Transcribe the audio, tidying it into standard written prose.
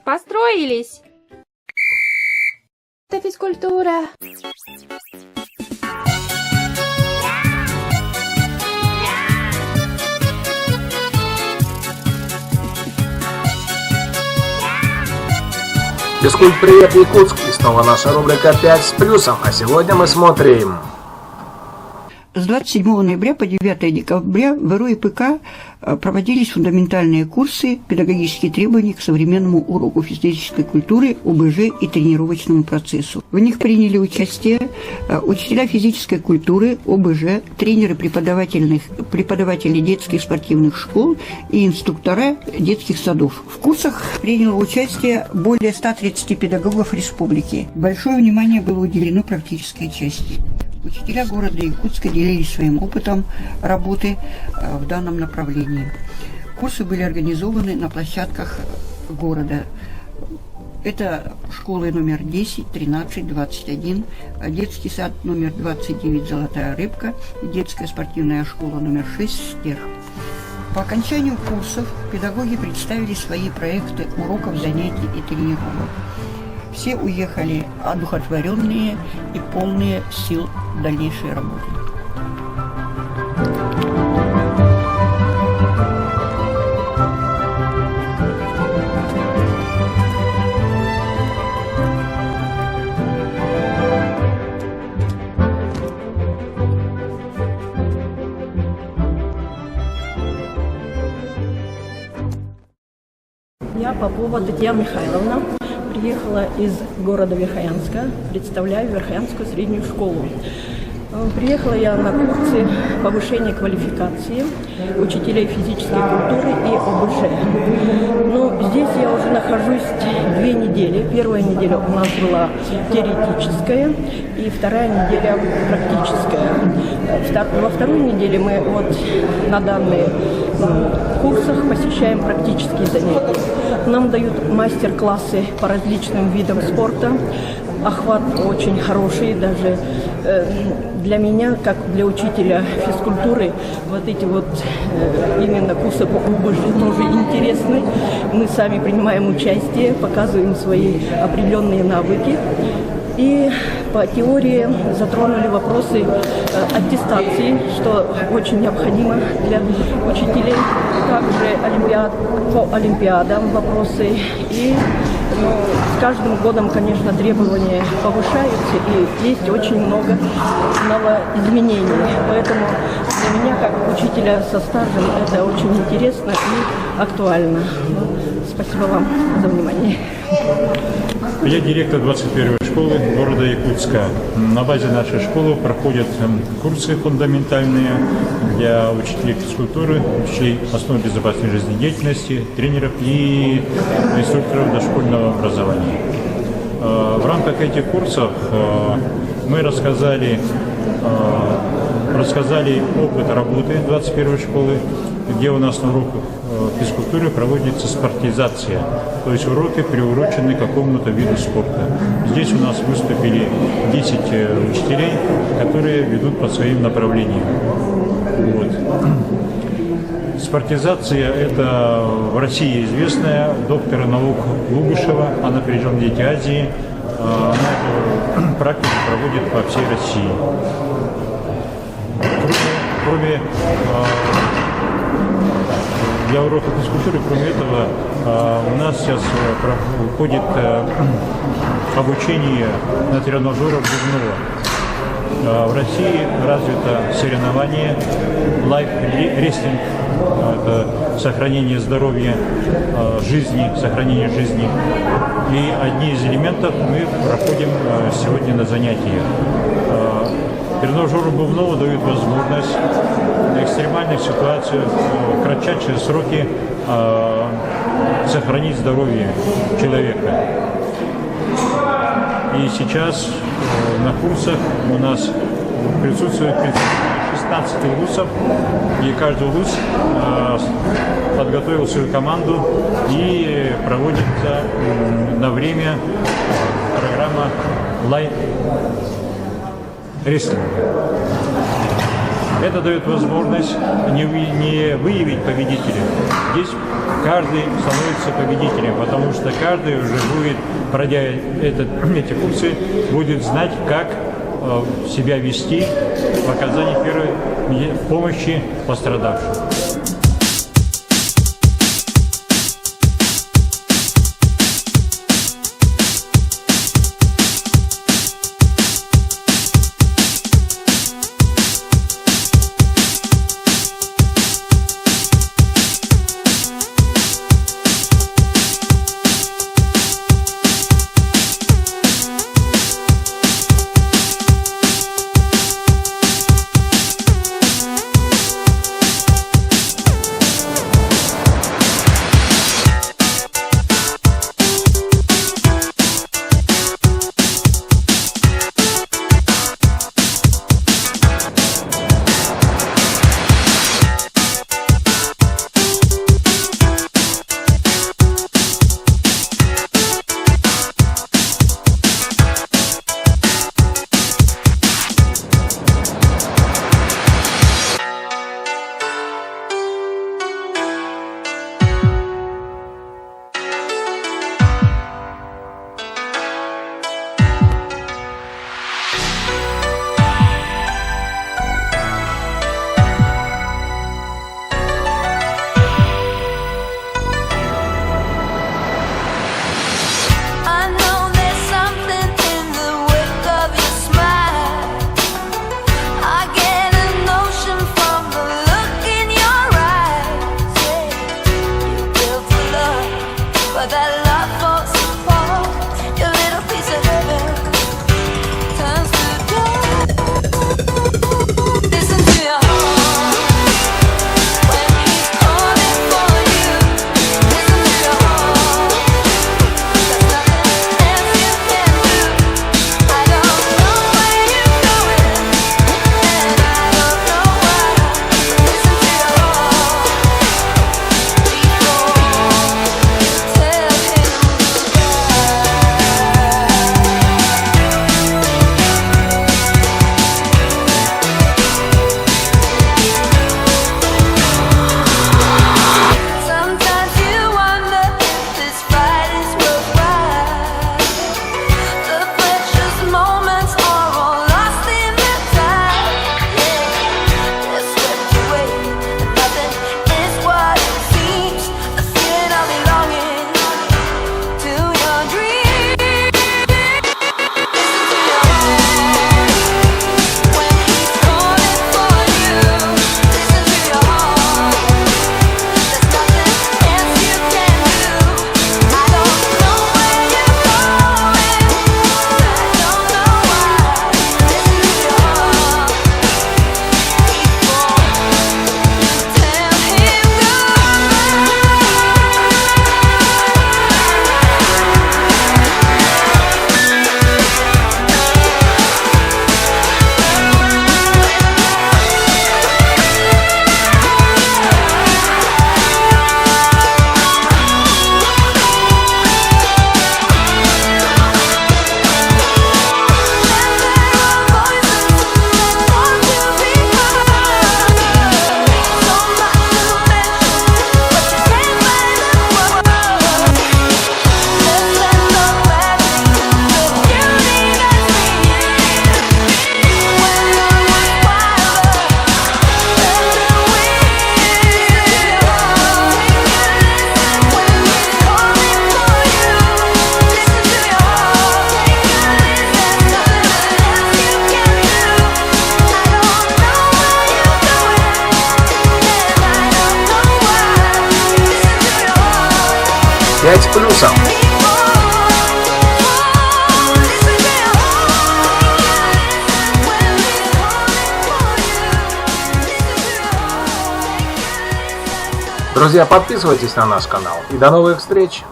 Построились! Это физкультура. Физкульт-привет, Якутск! И снова наша рубрика «5 с плюсом». А сегодня мы смотрим... С 27 ноября по 9 декабря в РУИПК проводились фундаментальные курсы «Педагогические требования к современному уроку физической культуры, ОБЖ и тренировочному процессу». В них приняли участие учителя физической культуры, ОБЖ, тренеры преподаватели детских спортивных школ и инструктора детских садов. В курсах приняло участие более 130 педагогов республики. Большое внимание было уделено практической части. Учителя города Якутска делились своим опытом работы в данном направлении. Курсы были организованы на площадках города. Это школы номер 10, 13, 21, детский сад номер 29 «Золотая рыбка», детская спортивная школа номер 6 «Стерх». По окончанию курсов педагоги представили свои проекты уроков, занятий и тренировок. Все уехали одухотворенные и полные сил дальнейшей работы. Я Попова Татьяна Михайловна. Приехала из города Верхоянска, представляю Верхоянскую среднюю школу. Приехала я на курсы повышения квалификации учителей физической культуры и ОБЖ. Но здесь я уже нахожусь 2 недели. Первая неделя у нас была теоретическая, и вторая неделя практическая. Во второй неделе мы вот на данных курсах посещаем практические занятия. Нам дают мастер-классы по различным видам спорта. Охват очень хороший, даже для меня, как для учителя физкультуры, вот эти вот именно курсы по ОБЖ тоже интересны. Мы сами принимаем участие, показываем свои определенные навыки. И по теории затронули вопросы аттестации, что очень необходимо для учителей. Также по олимпиадам вопросы. И с каждым годом, конечно, требования повышаются, и есть очень много новоизменений. Поэтому для меня, как учителя со стажем, это очень интересно и актуально. Спасибо вам за внимание. Я директор 21-й школы города Якутска. На базе нашей школы проходят курсы фундаментальные для учителей физкультуры, учителей основ безопасной жизнедеятельности, тренеров и инструкторов дошкольного образования. В рамках этих курсов мы рассказали опыт работы 21-й школы, где у нас на уроках физкультуры проводится спортизация, то есть уроки приурочены к какому-то виду спорта. Здесь у нас выступили 10 учителей, которые ведут по своим направлениям. Вот. Спортизация – это в России известная, доктора наук Лугушева, она причем Дети Азии, она эту практику проводит по всей России. Кроме для уроков физкультуры, кроме этого, у нас сейчас проходит обучение на тренажерах Бубнова. В России развито соревнование, лайф-рестлинг, это сохранение здоровья, сохранение жизни. И одни из элементов мы проходим сегодня на занятиях. Тренажеры Бубнова дают возможность в экстремальных ситуациях, в кратчайшие сроки сохранить здоровье человека. И сейчас на курсах у нас присутствует 16 вузов, и каждый вуз подготовил свою команду и проводится на время программа лайф рестлинга. Это дает возможность не выявить победителя. Здесь каждый становится победителем, потому что каждый уже будет, пройдя эти курсы, будет знать, как себя вести в оказании первой помощи пострадавшим. Пять с плюсом. Друзья, подписывайтесь на наш канал и до новых встреч!